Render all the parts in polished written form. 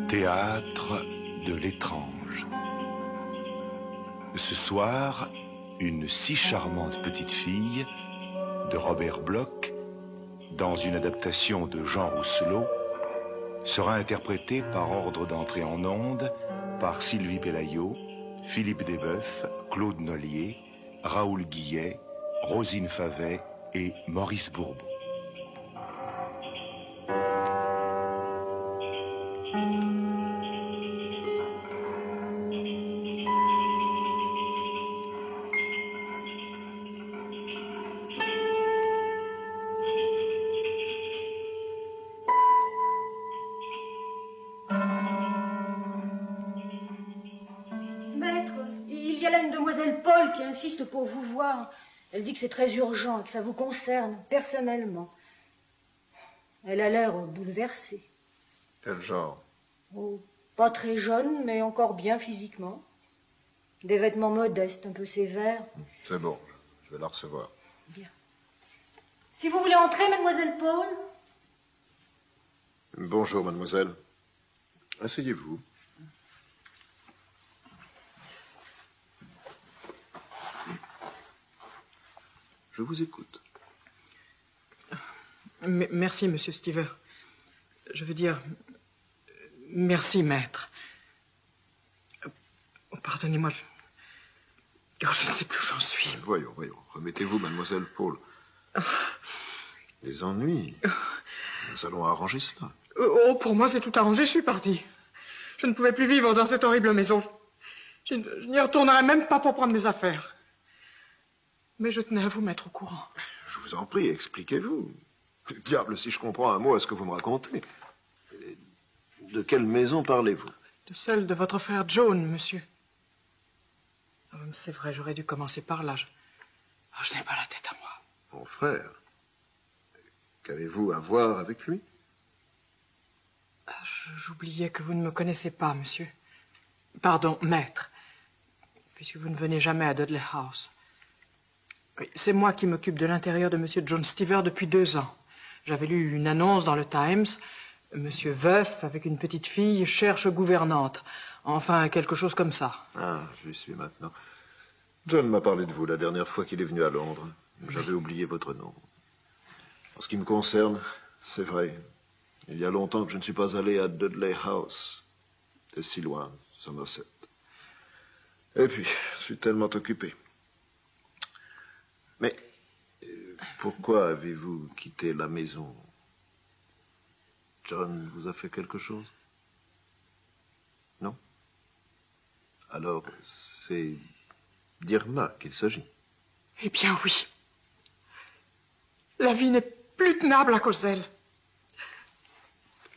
Théâtre de l'étrange. Ce soir, une si charmante petite fille de Robert Bloch, dans une adaptation de Jean Rousselot, sera interprétée par ordre d'entrée en ondes par Sylvie Pelayo, Philippe Desboeuf, Claude Nollier, Raoul Guillet, Rosine Favet et Maurice Bourbeau. Insiste pour vous voir. Elle dit que c'est très urgent et que ça vous concerne personnellement. Elle a l'air bouleversée. Quel genre? Oh, pas très jeune, mais encore bien physiquement. Des vêtements modestes, un peu sévères. C'est bon, je vais la recevoir. Bien. Si vous voulez entrer, mademoiselle Paul. Bonjour, mademoiselle. Asseyez-vous. Je vous écoute. Merci, monsieur Stiver. Je veux dire, merci, maître. Pardonnez-moi, je ne sais plus où j'en suis. Voyons. Remettez-vous, mademoiselle Paul. Des ennuis. Nous allons arranger cela. Oh, pour moi, c'est tout arrangé, je suis partie. Je ne pouvais plus vivre dans cette horrible maison. Je n'y retournerai même pas pour prendre mes affaires. Mais je tenais à vous mettre au courant. Je vous en prie, expliquez-vous. Diable, si je comprends un mot à ce que vous me racontez. De quelle maison parlez-vous? De celle de votre frère John, monsieur. Oh, c'est vrai, j'aurais dû commencer par là. Je n'ai pas la tête à moi. Mon frère? Qu'avez-vous à voir avec lui? J'oubliais que vous ne me connaissez pas, monsieur. Pardon, maître. Puisque vous ne venez jamais à Dudley House. Oui, c'est moi qui m'occupe de l'intérieur de monsieur John Stiver depuis 2 ans. J'avais lu une annonce dans le Times. Monsieur veuf, avec une petite fille, cherche gouvernante. Enfin, quelque chose comme ça. Ah, je suis maintenant. John m'a parlé de vous la dernière fois qu'il est venu à Londres. J'avais oublié votre nom. En ce qui me concerne, c'est vrai. Il y a longtemps que je ne suis pas allé à Dudley House. C'est si loin, Somerset. Et puis, je suis tellement occupé. Mais pourquoi avez-vous quitté la maison? John vous a fait quelque chose? Non? Alors, c'est d'Irma qu'il s'agit. Eh bien, oui. La vie n'est plus tenable à cause d'elle.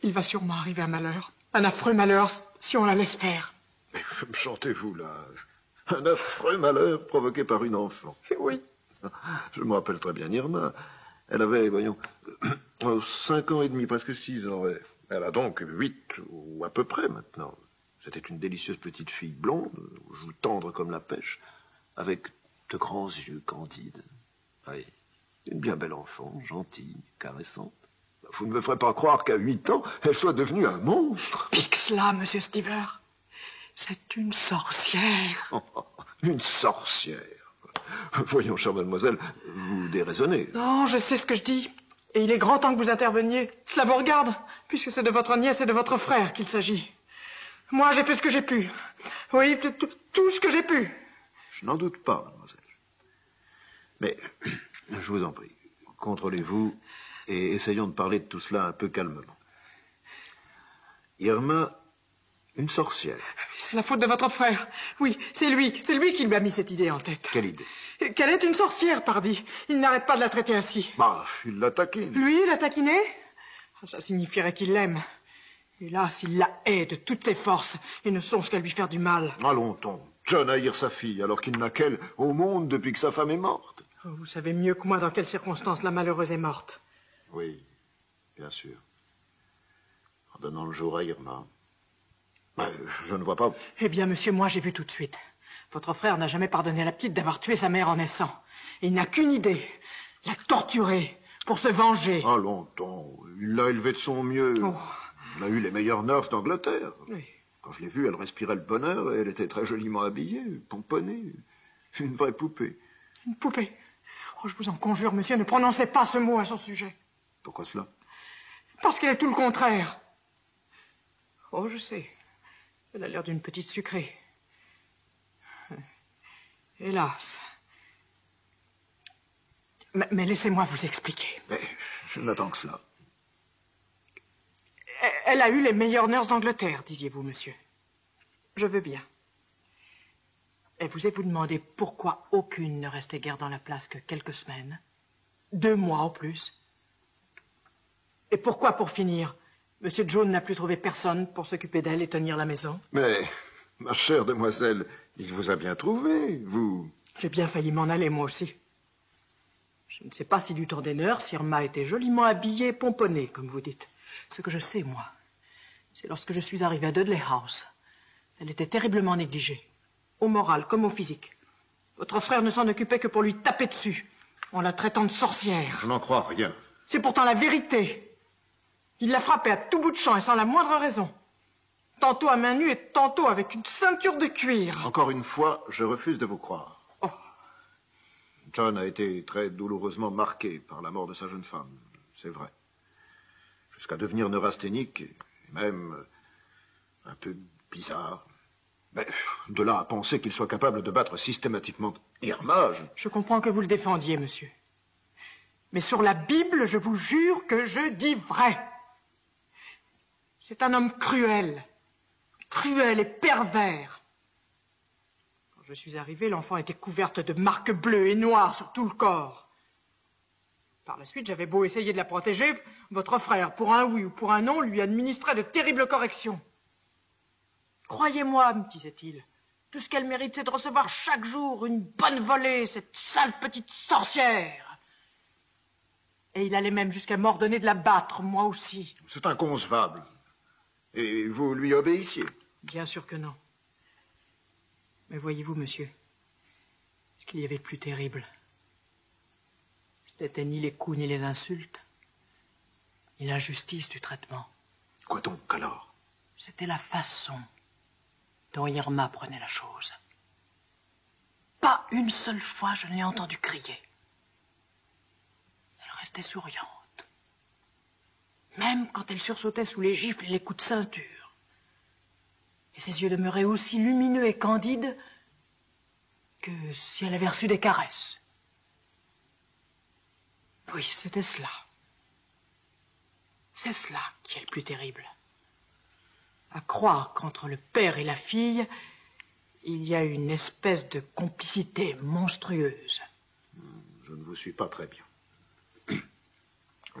Il va sûrement arriver un malheur, un affreux malheur, si on la laisse faire. Mais chantez-vous là? Un affreux malheur provoqué par une enfant. Oui. Je me rappelle très bien Irma. Elle avait, 5 ans et demi, presque 6 ans. Elle a donc 8, ou à peu près maintenant. C'était une délicieuse petite fille blonde, aux joues tendres comme la pêche, avec de grands yeux candides. Oui, une bien belle enfant, gentille, caressante. Vous ne me ferez pas croire qu'à 8 ans, elle soit devenue un monstre. Pique cela, monsieur Stiver. C'est une sorcière. Une sorcière. Voyons, chère mademoiselle, vous déraisonnez. Non, je sais ce que je dis. Et il est grand temps que vous interveniez. Cela vous regarde, puisque c'est de votre nièce et de votre frère qu'il s'agit. Moi, j'ai fait ce que j'ai pu. Oui, tout ce que j'ai pu. Je n'en doute pas, mademoiselle. Mais, je vous en prie, contrôlez-vous et essayons de parler de tout cela un peu calmement. Irma, une sorcière. C'est la faute de votre frère. Oui, c'est lui qui lui a mis cette idée en tête. Quelle idée? Qu'elle est une sorcière, pardi. Il n'arrête pas de la traiter ainsi. Bah, il l'a taquine. Lui, la taquiner? Ça signifierait qu'il l'aime. Hélas, il la hait de toutes ses forces et ne songe qu'à lui faire du mal. Allons-t-on, John haïr sa fille alors qu'il n'a qu'elle au monde depuis que sa femme est morte. Oh, vous savez mieux que moi dans quelles circonstances la malheureuse est morte. Oui, bien sûr. En donnant le jour à Irma. Je ne vois pas... Eh bien, monsieur, moi, j'ai vu tout de suite. Votre frère n'a jamais pardonné à la petite d'avoir tué sa mère en naissant. Il n'a qu'une idée, la torturer, pour se venger. Ah, longtemps. Il l'a élevée de son mieux. Oh. Elle a eu les meilleures nurses d'Angleterre. Oui. Quand je l'ai vue, elle respirait le bonheur et elle était très joliment habillée, pomponnée. Une vraie poupée. Une poupée? Oh, je vous en conjure, monsieur, ne prononcez pas ce mot à son sujet. Pourquoi cela? Parce qu'elle est tout le contraire. Oh, je sais. Elle a l'air d'une petite sucrée. Hélas. Mais laissez-moi vous expliquer. Mais je n'attends que cela. Elle a eu les meilleures nurses d'Angleterre, disiez-vous, monsieur. Je veux bien. Et vous demandé pourquoi aucune ne restait guère dans la place que quelques semaines, 2 mois au plus. Et pourquoi, pour finir, Monsieur Jones n'a plus trouvé personne pour s'occuper d'elle et tenir la maison? Mais, ma chère demoiselle, il vous a bien trouvé, vous... J'ai bien failli m'en aller, moi aussi. Je ne sais pas si du temps des nurses, Irma était joliment habillée et pomponnée, comme vous dites. Ce que je sais, moi, c'est lorsque je suis arrivé à Dudley House. Elle était terriblement négligée, au moral comme au physique. Votre frère ne s'en occupait que pour lui taper dessus, en la traitant de sorcière. Je n'en crois rien. C'est pourtant la vérité. Il la frappait à tout bout de champ et sans la moindre raison. Tantôt à main nue et tantôt avec une ceinture de cuir. Encore une fois, je refuse de vous croire. Oh. John a été très douloureusement marqué par la mort de sa jeune femme, c'est vrai. Jusqu'à devenir neurasthénique et même un peu bizarre. Mais de là à penser qu'il soit capable de battre systématiquement Irma, Je comprends que vous le défendiez, monsieur. Mais sur la Bible, je vous jure que je dis vrai. C'est un homme cruel. Cruel et pervers. Quand je suis arrivé, l'enfant était couverte de marques bleues et noires sur tout le corps. Par la suite, j'avais beau essayer de la protéger, votre frère, pour un oui ou pour un non, lui administrait de terribles corrections. Croyez-moi, me disait-il, tout ce qu'elle mérite, c'est de recevoir chaque jour une bonne volée, cette sale petite sorcière. Et il allait même jusqu'à m'ordonner de la battre, moi aussi. c'est inconcevable. Et vous lui obéissiez? Bien sûr que non. Mais voyez-vous, monsieur, ce qu'il y avait de plus terrible, c'était ni les coups ni les insultes, ni l'injustice du traitement. Quoi donc, alors? C'était la façon dont Irma prenait la chose. Pas une seule fois je ne l'ai entendue crier. Elle restait souriante. Même quand elle sursautait sous les gifles et les coups de ceinture. Et ses yeux demeuraient aussi lumineux et candides que si elle avait reçu des caresses. Oui, c'était cela. C'est cela qui est le plus terrible. À croire qu'entre le père et la fille, il y a une espèce de complicité monstrueuse. Je ne vous suis pas très bien.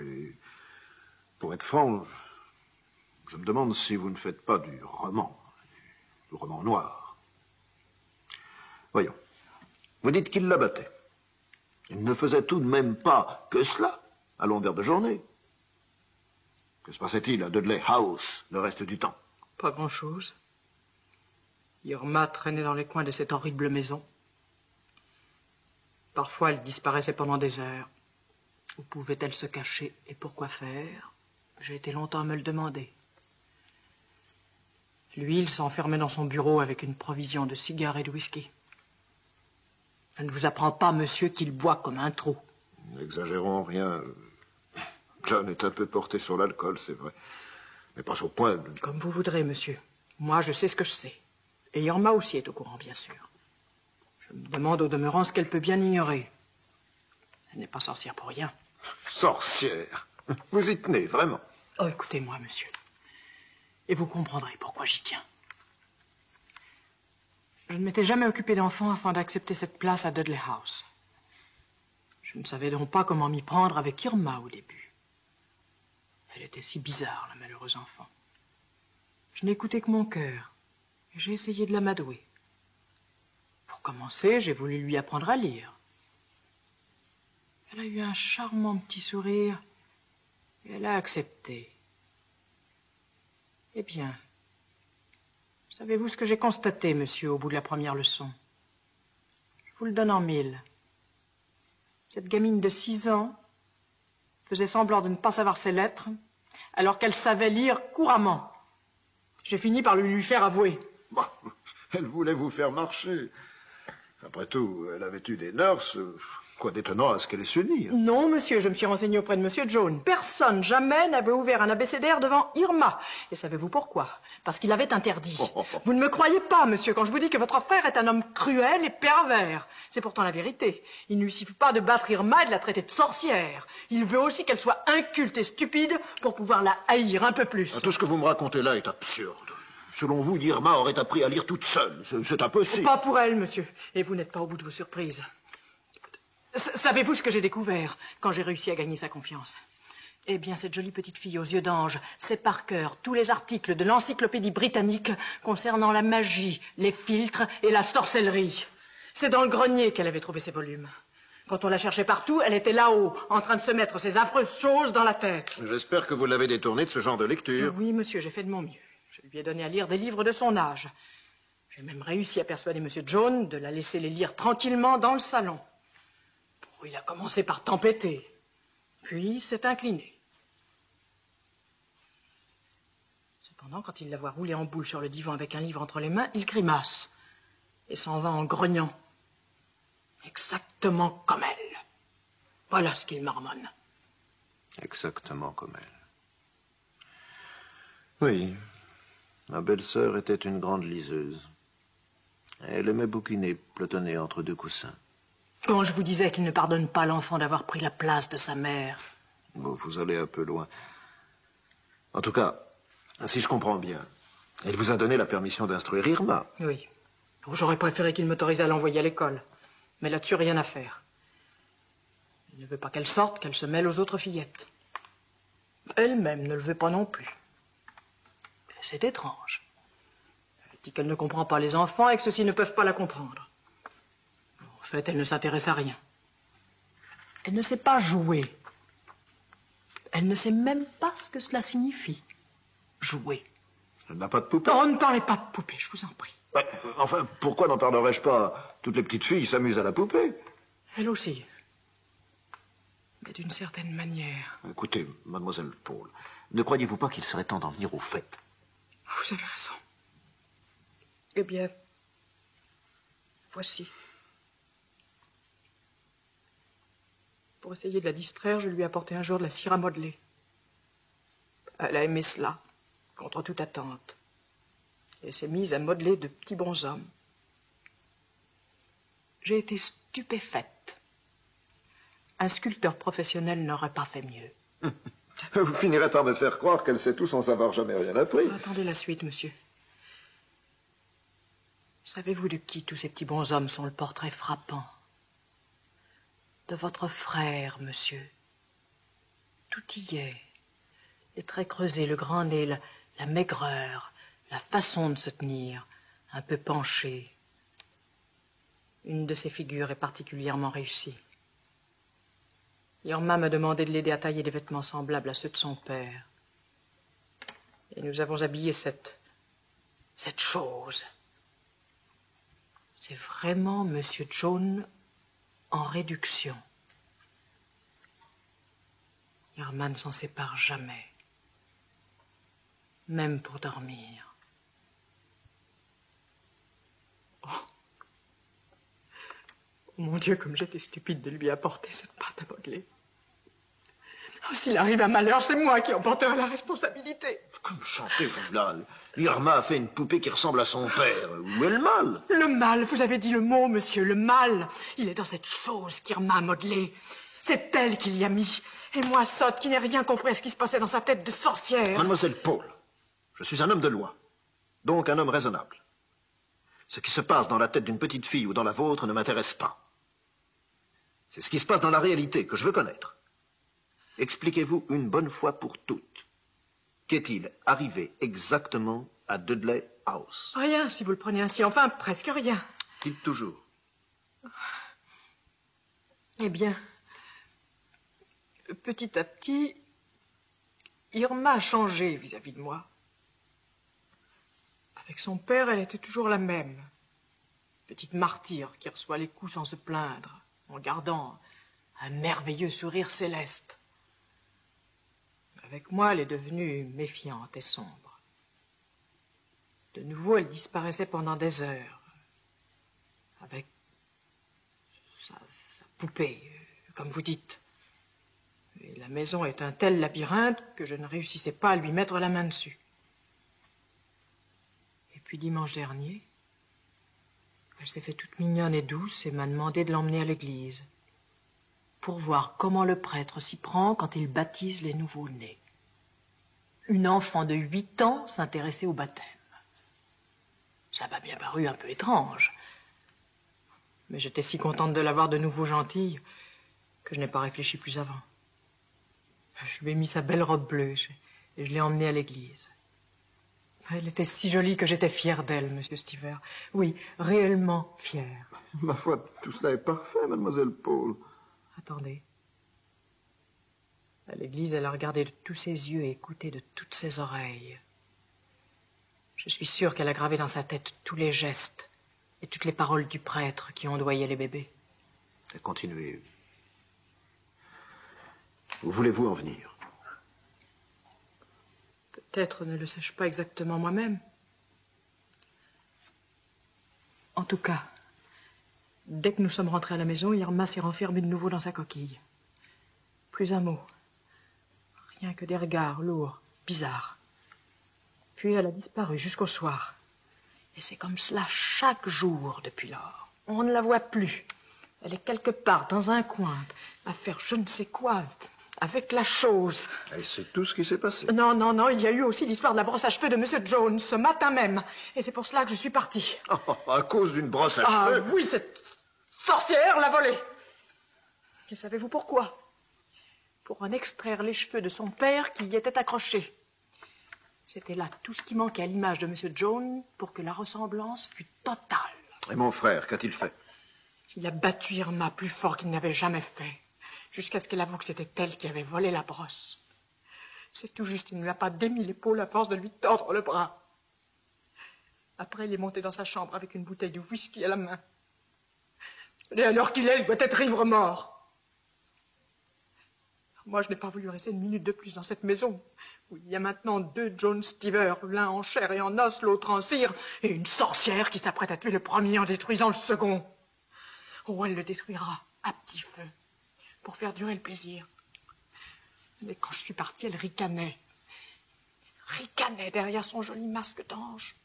Et pour être franc, je me demande si vous ne faites pas du roman noir. Voyons, vous dites qu'il la battait. Il ne faisait tout de même pas que cela à longueur de journée. Que se passait-il à Dudley House le reste du temps? Pas grand-chose. Irma traînait dans les coins de cette horrible maison. Parfois, elle disparaissait pendant des heures. Où pouvait-elle se cacher et pourquoi faire? J'ai été longtemps à me le demander. Lui, il s'enfermait dans son bureau avec une provision de cigares et de whisky. Je ne vous apprends pas, monsieur, qu'il boit comme un trou. N'exagérons rien. John est un peu porté sur l'alcool, c'est vrai. Mais pas au point de... Comme vous voudrez, monsieur. Moi, je sais ce que je sais. Et Irma aussi est au courant, bien sûr. Je me demande au demeurant ce qu'elle peut bien ignorer. Elle n'est pas sorcière pour rien. Sorcière? Vous y tenez, vraiment? Oh, écoutez-moi, monsieur. Et vous comprendrez pourquoi j'y tiens. Je ne m'étais jamais occupé d'enfant afin d'accepter cette place à Dudley House. Je ne savais donc pas comment m'y prendre avec Irma au début. Elle était si bizarre, la malheureuse enfant. Je n'écoutais que mon cœur, et j'ai essayé de l'amadouer. Pour commencer, j'ai voulu lui apprendre à lire. Elle a eu un charmant petit sourire, et elle a accepté. Eh bien, Savez-vous ce que j'ai constaté, monsieur, au bout de la première leçon? Je vous le donne en mille. Cette gamine de 6 ans faisait semblant de ne pas savoir ses lettres, alors qu'elle savait lire couramment. J'ai fini par le lui faire avouer. Bah, elle voulait vous faire marcher. Après tout, elle avait eu des nurses. Quoi d'étonnant à ce qu'elle ait su lire? Non, monsieur, je me suis renseigné auprès de monsieur Jones. Personne jamais n'avait ouvert un abécédaire devant Irma. Et savez-vous pourquoi? Parce qu'il avait interdit. Vous ne me croyez pas, monsieur, quand je vous dis que votre frère est un homme cruel et pervers. C'est pourtant la vérité. Il ne lui suffit pas de battre Irma et de la traiter de sorcière. Il veut aussi qu'elle soit inculte et stupide pour pouvoir la haïr un peu plus. Tout ce que vous me racontez là est absurde. Selon vous, Irma aurait appris à lire toute seule. C'est impossible. Pas pour elle, monsieur. Et vous n'êtes pas au bout de vos surprises. Savez-vous ce que j'ai découvert quand j'ai réussi à gagner sa confiance? Eh bien, cette jolie petite fille aux yeux d'ange sait par cœur tous les articles de l'encyclopédie britannique concernant la magie, les filtres et la sorcellerie. C'est dans le grenier qu'elle avait trouvé ces volumes. Quand on la cherchait partout, elle était là-haut, en train de se mettre ces affreuses choses dans la tête. J'espère que vous l'avez détournée de ce genre de lecture. Oui, monsieur, j'ai fait de mon mieux. Je lui ai donné à lire des livres de son âge. J'ai même réussi à persuader monsieur Jones de la laisser les lire tranquillement dans le salon. Il a commencé par tempêter, puis s'est incliné. Cependant, quand il la voit rouler en boule sur le divan avec un livre entre les mains, il grimace et s'en va en grognant. Exactement comme elle. Voilà ce qu'il marmonne. Exactement comme elle. Oui, ma belle-sœur était une grande liseuse. Elle aimait bouquiner, pelotonner entre deux coussins. Quand je vous disais qu'il ne pardonne pas l'enfant d'avoir pris la place de sa mère. Bon, vous allez un peu loin. En tout cas, si je comprends bien, elle vous a donné la permission d'instruire Irma. Oui. J'aurais préféré qu'il m'autorise à l'envoyer à l'école. Mais là-dessus, rien à faire. Il ne veut pas qu'elle sorte, qu'elle se mêle aux autres fillettes. Elle-même ne le veut pas non plus. C'est étrange. Elle dit qu'elle ne comprend pas les enfants et que ceux-ci ne peuvent pas la comprendre. En fait, elle ne s'intéresse à rien. Elle ne sait pas jouer. Elle ne sait même pas ce que cela signifie. Jouer. Elle n'a pas de poupée. Oh, ne parlez pas de poupée, je vous en prie. Enfin, pourquoi n'en parlerais-je pas? Toutes les petites filles s'amusent à la poupée. Elle aussi. Mais d'une certaine manière. Écoutez, mademoiselle Paul, ne croyez-vous pas qu'il serait temps d'en venir au fait? Vous avez raison. Eh bien, voici. Pour essayer de la distraire, je lui ai apporté un jour de la cire à modeler. Elle a aimé cela, contre toute attente. Et s'est mise à modeler de petits bonshommes. J'ai été stupéfaite. Un sculpteur professionnel n'aurait pas fait mieux. Vous finirez par me faire croire qu'elle sait tout sans avoir jamais rien appris. Attendez la suite, monsieur. Savez-vous de qui tous ces petits bonshommes sont le portrait frappant? De votre frère, monsieur. Tout y est. Les traits creusés, le grand nez, la maigreur, la façon de se tenir, un peu penché. Une de ces figures est particulièrement réussie. Irma m'a demandé de l'aider à tailler des vêtements semblables à ceux de son père. Et nous avons habillé cette chose. C'est vraiment Monsieur Jones en réduction. Irma ne s'en sépare jamais. Même pour dormir. Oh mon Dieu, comme j'étais stupide de lui apporter cette pâte à modeler. Oh, s'il arrive un malheur, c'est moi qui en porterai la responsabilité. Comme chantez-vous là? Irma a fait une poupée qui ressemble à son père. Où est le mal? Le mal, vous avez dit le mot, monsieur, le mal. Il est dans cette chose qu'Irma a modelée. C'est elle qui l'y a mis. Et moi, sotte, qui n'ai rien compris à ce qui se passait dans sa tête de sorcière. Mademoiselle Paul, je suis un homme de loi, donc un homme raisonnable. Ce qui se passe dans la tête d'une petite fille ou dans la vôtre ne m'intéresse pas. C'est ce qui se passe dans la réalité que je veux connaître. Expliquez-vous une bonne fois pour toutes. Qu'est-il arrivé exactement à Dudley House? Rien, si vous le prenez ainsi. Enfin, presque rien. Dites toujours. Eh bien, petit à petit, Irma a changé vis-à-vis de moi. Avec Avec son père, elle était toujours la même. Petite martyre qui reçoit les coups sans se plaindre, en gardant un merveilleux sourire céleste. Avec moi, elle est devenue méfiante et sombre. De nouveau, elle disparaissait pendant des heures, avec sa poupée, comme vous dites. Et la maison est un tel labyrinthe que je ne réussissais pas à lui mettre la main dessus. Et puis dimanche dernier, elle s'est fait toute mignonne et douce et m'a demandé de l'emmener à l'église pour voir comment le prêtre s'y prend quand il baptise les nouveaux-nés. Une enfant de 8 ans s'intéressait au baptême. Ça m'a bien paru un peu étrange. Mais j'étais si contente de la voir de nouveau gentille que je n'ai pas réfléchi plus avant. Je lui ai mis sa belle robe bleue et je l'ai emmenée à l'église. Elle était si jolie que j'étais fière d'elle, monsieur Stiver. Oui, réellement fière. Ma foi, tout cela est parfait, mademoiselle Paul. Attendez. À l'église, elle a regardé de tous ses yeux et écouté de toutes ses oreilles. Je suis sûre qu'elle a gravé dans sa tête tous les gestes et toutes les paroles du prêtre qui ondoyaient les bébés. Continuez. Où voulez-vous en venir? Peut-être ne le sais-je pas exactement moi-même. En tout cas, dès que nous sommes rentrés à la maison, Irma s'est renfermée de nouveau dans sa coquille. Plus un mot. Rien que des regards lourds, bizarres. Puis elle a disparu jusqu'au soir. Et c'est comme cela chaque jour depuis lors. On ne la voit plus. Elle est quelque part dans un coin, à faire je ne sais quoi avec la chose. Et c'est tout ce qui s'est passé? Non, non, non, il y a eu aussi l'histoire de la brosse à cheveux de M. Jones, ce matin même. Et c'est pour cela que je suis partie. Oh, à cause d'une brosse à cheveux? Ah oui, cette sorcière l'a volée. Et savez-vous pourquoi? Pour en extraire les cheveux de son père qui y était accroché. C'était là tout ce qui manquait à l'image de M. Jones pour que la ressemblance fût totale. Et mon frère, qu'a-t-il fait? Il a battu Irma plus fort qu'il n'avait jamais fait, jusqu'à ce qu'elle avoue que c'était elle qui avait volé la brosse. C'est tout juste, il ne l'a pas démis l'épaule à force de lui tordre le bras. Après, il est monté dans sa chambre avec une bouteille de whisky à la main. Et alors qu'il est, il doit être ivre mort. Moi, je n'ai pas voulu rester une minute de plus dans cette maison, où il y a maintenant 2 John Stiver, l'un en chair et en os, l'autre en cire, et une sorcière qui s'apprête à tuer le premier en détruisant le second. Oh, elle le détruira à petit feu, pour faire durer le plaisir. Mais quand je suis partie, elle ricanait. Ricanait derrière son joli masque d'ange,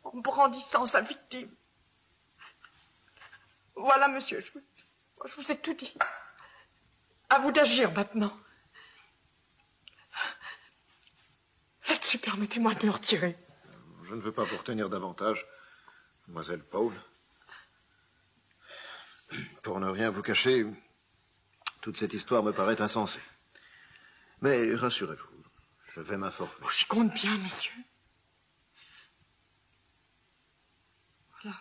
en brandissant sa victime. Voilà, monsieur, je vous ai tout dit. À vous d'agir maintenant. Là-dessus, permettez-moi de me retirer. Je ne veux pas vous retenir davantage, mademoiselle Paul. Pour ne rien vous cacher, toute cette histoire me paraît insensée. Mais rassurez-vous, je vais m'informer. Oh, j'y compte bien, monsieur. Voilà.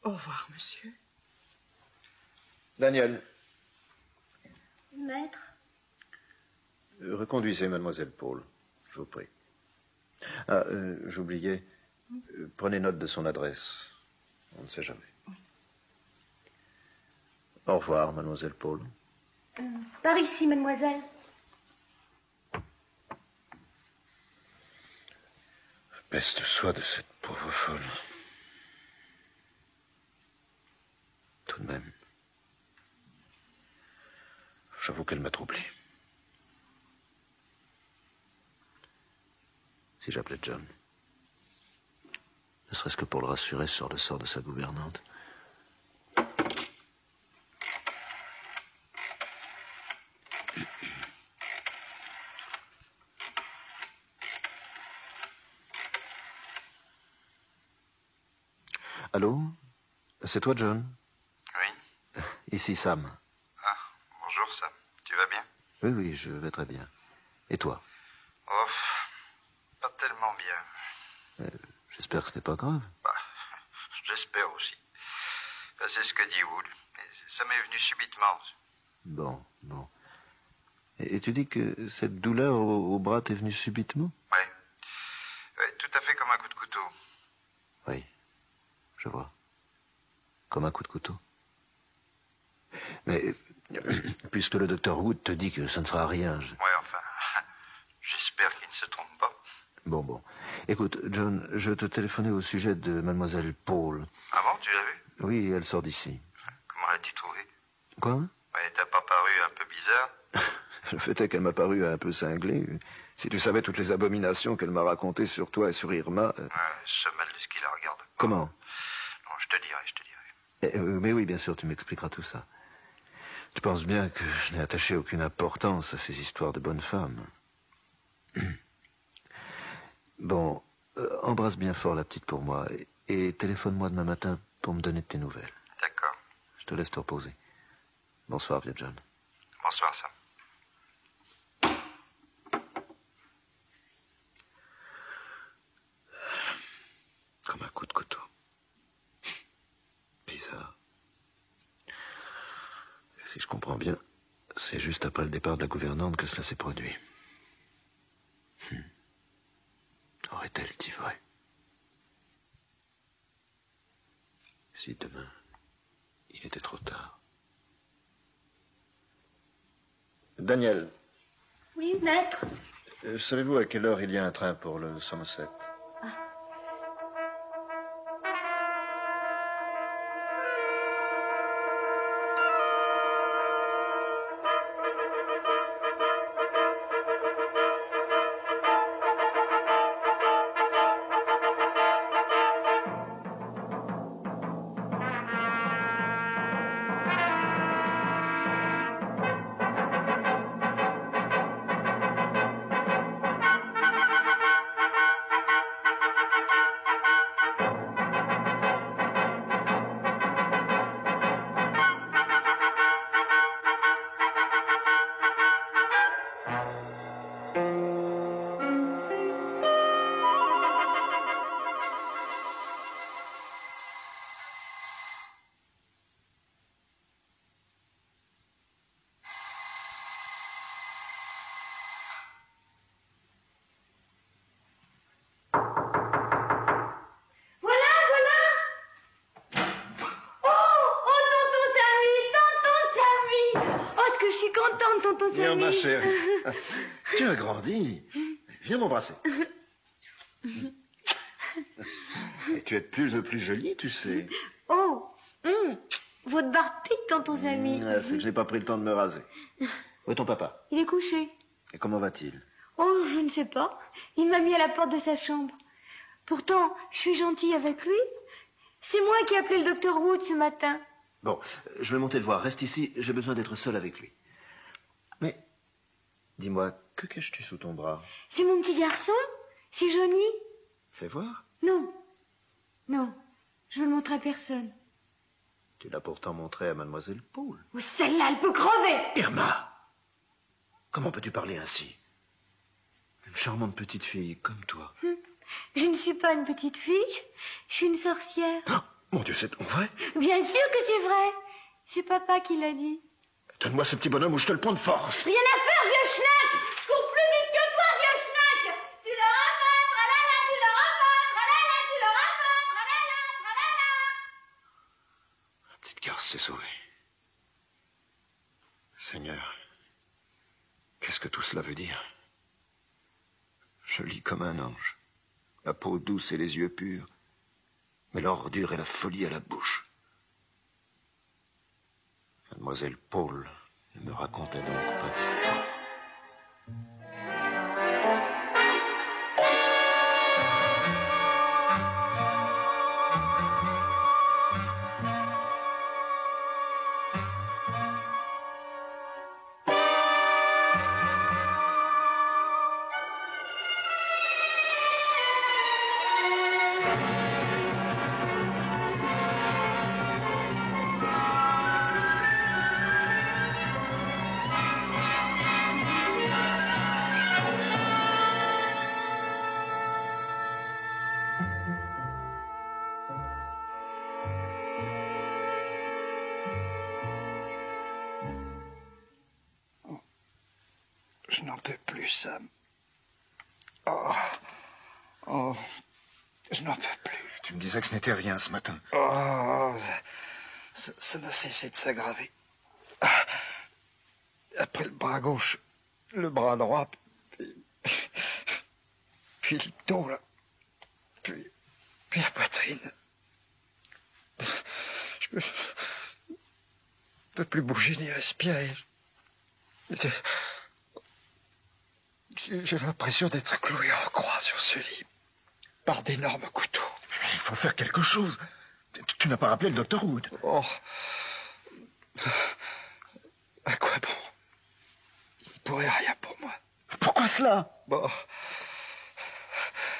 Au revoir, monsieur. Daniel. Maître? Reconduisez mademoiselle Paul, je vous prie. Ah, j'oubliais. Prenez note de son adresse. On ne sait jamais. Au revoir, mademoiselle Paul. Par ici, mademoiselle. Peste soit de cette pauvre folle. Tout de même. J'avoue qu'elle m'a troublé. Si j'appelais John, ne serait-ce que pour le rassurer sur le sort de sa gouvernante. Allô? C'est toi, John? Oui. Ici, Sam. Ah, bonjour, Sam. Tu vas bien? Oui, oui, je vais très bien. Et toi? Oh, pas tellement bien. J'espère que ce n'est pas grave. Bah, j'espère aussi. Bah, c'est ce que dit Wood. Mais ça m'est venu subitement. Bon, bon. Et tu dis que cette douleur au bras t'est venue subitement? Oui. tout à fait comme un coup de couteau. Oui, je vois. Comme un coup de couteau. Mais, puisque le docteur Wood te dit que ça ne sera rien, Ouais, enfin, j'espère qu'il ne se trompe pas. Bon. Écoute, John, je te téléphonais au sujet de mademoiselle Paul. Ah bon, tu l'as vu? Oui, elle sort d'ici. Comment l'as-tu trouvé? Quoi? Ouais, t'as pas paru un peu bizarre? Le fait est qu'elle m'a paru un peu cinglée. Si tu savais toutes les abominations qu'elle m'a racontées sur toi et sur Irma... Ouais, ce mal de ce qui la regarde. Comment? Non, je te dirai. Mais oui, bien sûr, tu m'expliqueras tout ça. Tu penses bien que je n'ai attaché aucune importance à ces histoires de bonnes femmes. Bon, embrasse bien fort la petite pour moi et téléphone-moi demain matin pour me donner de tes nouvelles. D'accord. Je te laisse te reposer. Bonsoir, vieux John. Bonsoir, Sam. Comme un coup de couteau. Bizarre. Si je comprends bien, c'est juste après le départ de la gouvernante que cela s'est produit. Aurait-elle dit vrai? Si demain, il était trop tard. Daniel. Oui, maître. Savez-vous à quelle heure il y a un train pour le Somerset? Viens, ma chérie. Tu as grandi. Viens m'embrasser. Et tu es de plus en plus jolie, tu sais. Oh, votre barbe pique, tonton Samy. C'est que je n'ai pas pris le temps de me raser. Où est ton papa? Il est couché. Et comment va-t-il? Oh, je ne sais pas. Il m'a mis à la porte de sa chambre. Pourtant, je suis gentille avec lui. C'est moi qui ai appelé le docteur Wood ce matin. Bon, je vais monter le voir. Reste ici, j'ai besoin d'être seul avec lui. Mais, dis-moi, que caches-tu sous ton bras? C'est mon petit garçon. C'est Johnny. Fais voir. Non. Non. Je veux le montrer à personne. Tu l'as pourtant montré à mademoiselle Paul. Oh, celle-là, elle peut crever. Irma! Comment peux-tu parler ainsi? Une charmante petite fille comme toi. Je ne suis pas une petite fille. Je suis une sorcière. Oh, mon Dieu, c'est vrai? Bien sûr que c'est vrai. C'est papa qui l'a dit. Donne-moi ce petit bonhomme ou je te le prends de force. Rien à faire, vieux schnack. Je cours plus vite que toi, vieux schnack. Tu le ramènes, tralala, tu le ramènes, tralala, tu le ramènes, tralala, tralala. La petite garce s'est sauvée. Seigneur, qu'est-ce que tout cela veut dire? Jolie comme un ange, la peau douce et les yeux purs, mais l'ordure et la folie à la bouche. Mademoiselle Paul ne me racontait donc pas d'histoire. Je n'en peux plus, Sam. Oh, Je n'en peux plus. Tu me disais que ce n'était rien ce matin. Oh, ça n'a cessé de s'aggraver. Après le bras gauche, le bras droit, puis le dos, là. Puis la poitrine. Je peux plus bouger ni respirer. J'ai l'impression d'être cloué en croix sur ce lit par d'énormes couteaux. Il faut faire quelque chose. Tu n'as pas rappelé le docteur Wood. Oh. À quoi bon? Il ne pourrait rien pour moi. Pourquoi cela? Bon.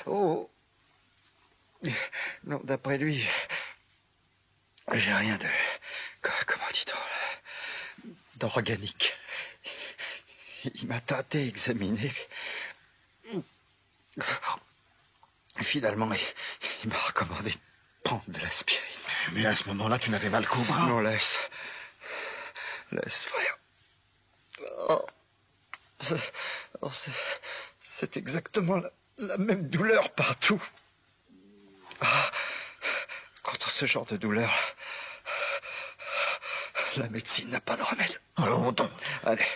Oh. Non, d'après lui, j'ai rien de... Comment dit-on? D'organique. Il m'a tâté, examiné. Finalement, il m'a recommandé de prendre de l'aspirine. Mais à ce moment-là, tu n'avais mal qu'au bras. Non, laisse, frère. Oh. C'est exactement la même douleur partout. Ah. Contre ce genre de douleur, la médecine n'a pas de remède. Alors, autant. Allez,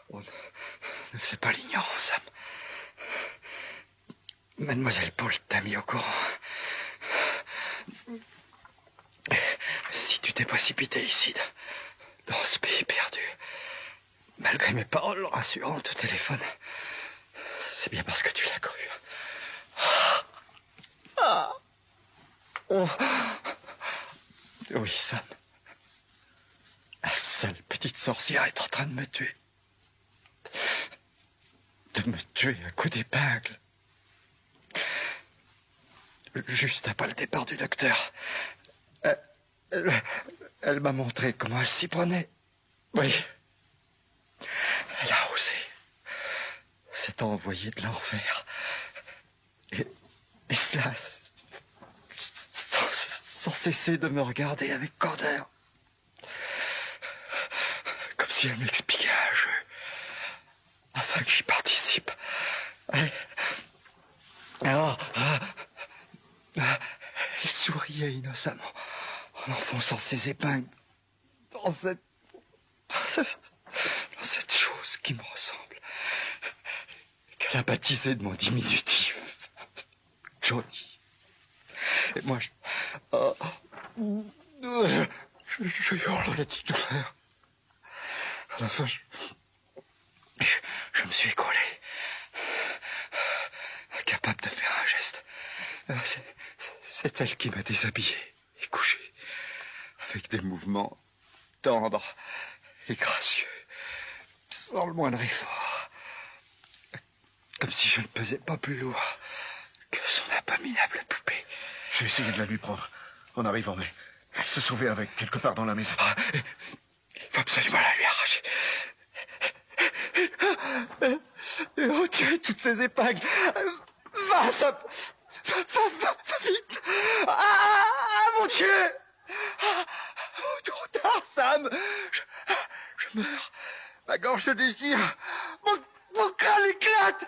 on ne fait pas l'ignorant, Sam. Mademoiselle Paul t'a mis au courant. Si tu t'es précipité ici, dans ce pays perdu, malgré mes paroles rassurantes au téléphone, c'est bien parce que tu l'as cru. Oh. Oui, Sam. La seule petite sorcière est en train de me tuer. De me tuer à coups d'épingle. Juste après le départ du docteur, elle m'a montré comment elle s'y prenait. Oui. Elle a osé. S'est envoyée de l'enfer. Et cela, sans cesser de me regarder avec candeur. Comme si elle m'expliquait un jeu. Afin que j'y participe. Alors, elle souriait innocemment en enfonçant ses épingles dans cette chose qui me ressemble, qu'elle a baptisée de mon diminutif, Johnny. Et moi, je hurlais de douleur. À la fin, je me suis écroulé, incapable de faire un geste. C'est elle qui m'a déshabillé et couché, avec des mouvements tendres et gracieux, sans le moindre effort, comme si je ne pesais pas plus lourd que son abominable poupée. J'ai essayé de la lui prendre en arrivant, mais elle se sauvait avec quelque part dans la maison. Il faut absolument la lui arracher. Et retirer toutes ces épingles. Va, ça... Va vite. Mon Dieu. Trop tard, Sam. Je meurs. Ma gorge se déchire. Mon crâne éclate.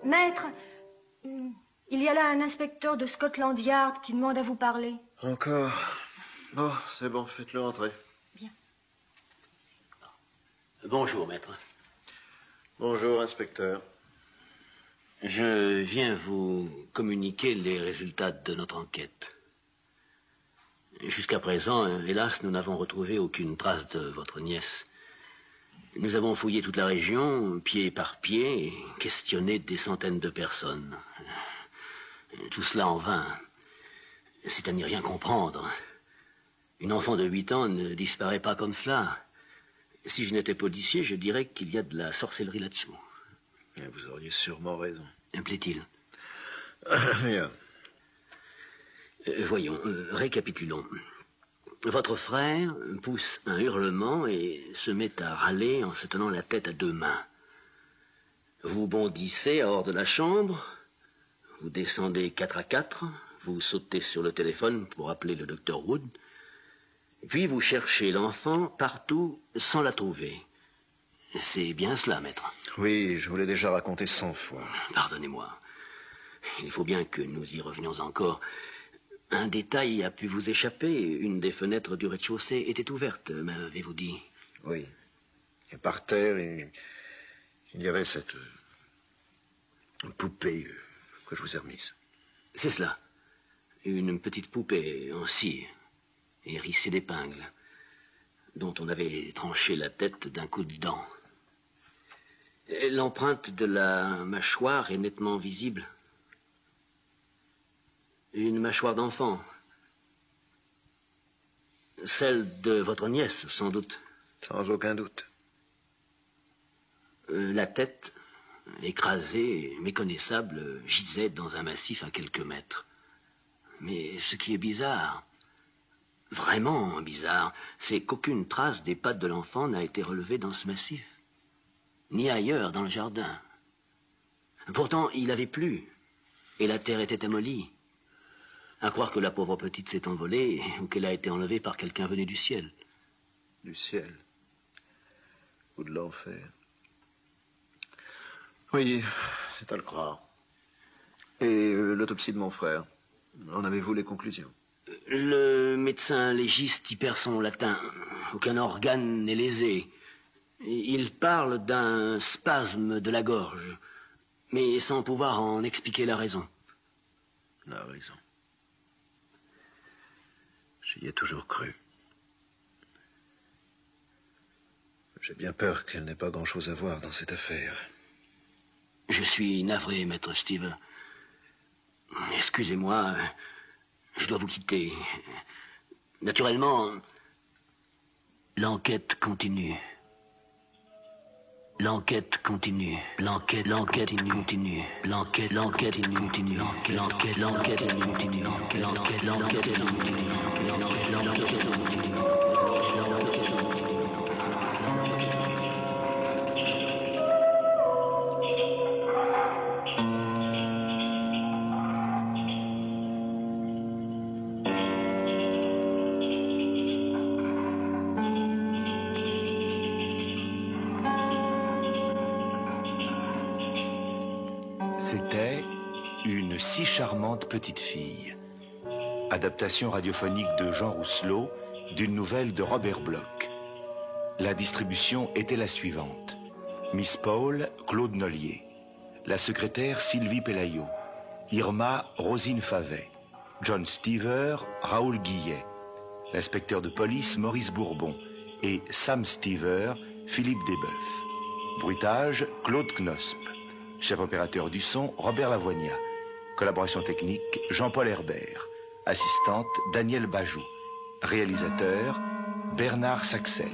Maître, il y a là un inspecteur de Scotland Yard qui demande à vous parler. Encore? Bon, c'est bon, faites-le entrer. Bien. Bonjour, maître. Bonjour, inspecteur. Je viens vous communiquer les résultats de notre enquête. Jusqu'à présent, hélas, nous n'avons retrouvé aucune trace de votre nièce. Nous avons fouillé toute la région, pied par pied, et questionné des centaines de personnes. Tout cela en vain. C'est à n'y rien comprendre. Une enfant de 8 ans ne disparaît pas comme cela. Si je n'étais policier, je dirais qu'il y a de la sorcellerie là-dessous. Vous auriez sûrement raison. Plaît-il? Rien. Voyons, récapitulons. Votre frère pousse un hurlement et se met à râler en se tenant la tête à 2 mains. Vous bondissez hors de la chambre, vous descendez 4 à 4, vous sautez sur le téléphone pour appeler le docteur Wood, puis vous cherchez l'enfant partout sans la trouver. C'est bien cela, maître? Oui, je vous l'ai déjà raconté 100 fois. Pardonnez-moi. Il faut bien que nous y revenions encore. Un détail a pu vous échapper. Une des fenêtres du rez-de-chaussée était ouverte, m'avez-vous dit? Oui. Et par terre, il y avait cette poupée que je vous ai remise. C'est cela. Une petite poupée en cire, hérissée d'épingles, dont on avait tranché la tête d'un coup de dent. L'empreinte de la mâchoire est nettement visible. Une mâchoire d'enfant. Celle de votre nièce, sans doute. Sans aucun doute. La tête, écrasée, méconnaissable, gisait dans un massif à quelques mètres. Mais ce qui est bizarre, vraiment bizarre, c'est qu'aucune trace des pattes de l'enfant n'a été relevée dans ce massif, ni ailleurs dans le jardin. Pourtant, il avait plu, et la terre était amollie. À croire que la pauvre petite s'est envolée ou qu'elle a été enlevée par quelqu'un venu du ciel. Du ciel. Ou de l'enfer. Oui, c'est à le croire. Et l'autopsie de mon frère, en avez-vous les conclusions? Le médecin légiste y perd son latin. Aucun organe n'est lésé. Il parle d'un spasme de la gorge, mais sans pouvoir en expliquer la raison. La raison. J'y ai toujours cru. J'ai bien peur qu'elle n'ait pas grand-chose à voir dans cette affaire. Je suis navré, maître Steve. Excusez-moi, je dois vous quitter. Naturellement, l'enquête continue. L'enquête continue. L'enquête continue. L'enquête continue. L'enquête continue. C'était Une si charmante petite fille. Adaptation radiophonique de Jean Rousselot d'une nouvelle de Robert Bloch. La distribution était la suivante. Miss Paul, Claude Nollier. La secrétaire, Sylvie Pelayo. Irma, Rosine Favet. John Stever, Raoul Guillet. L'inspecteur de police, Maurice Bourbon. Et Sam Stever, Philippe Desboeuf. Bruitage, Claude Knosp. Chef opérateur du son, Robert Lavoignat. Collaboration technique, Jean-Paul Herbert. Assistante, Daniel Bajou. Réalisateur, Bernard Saxel.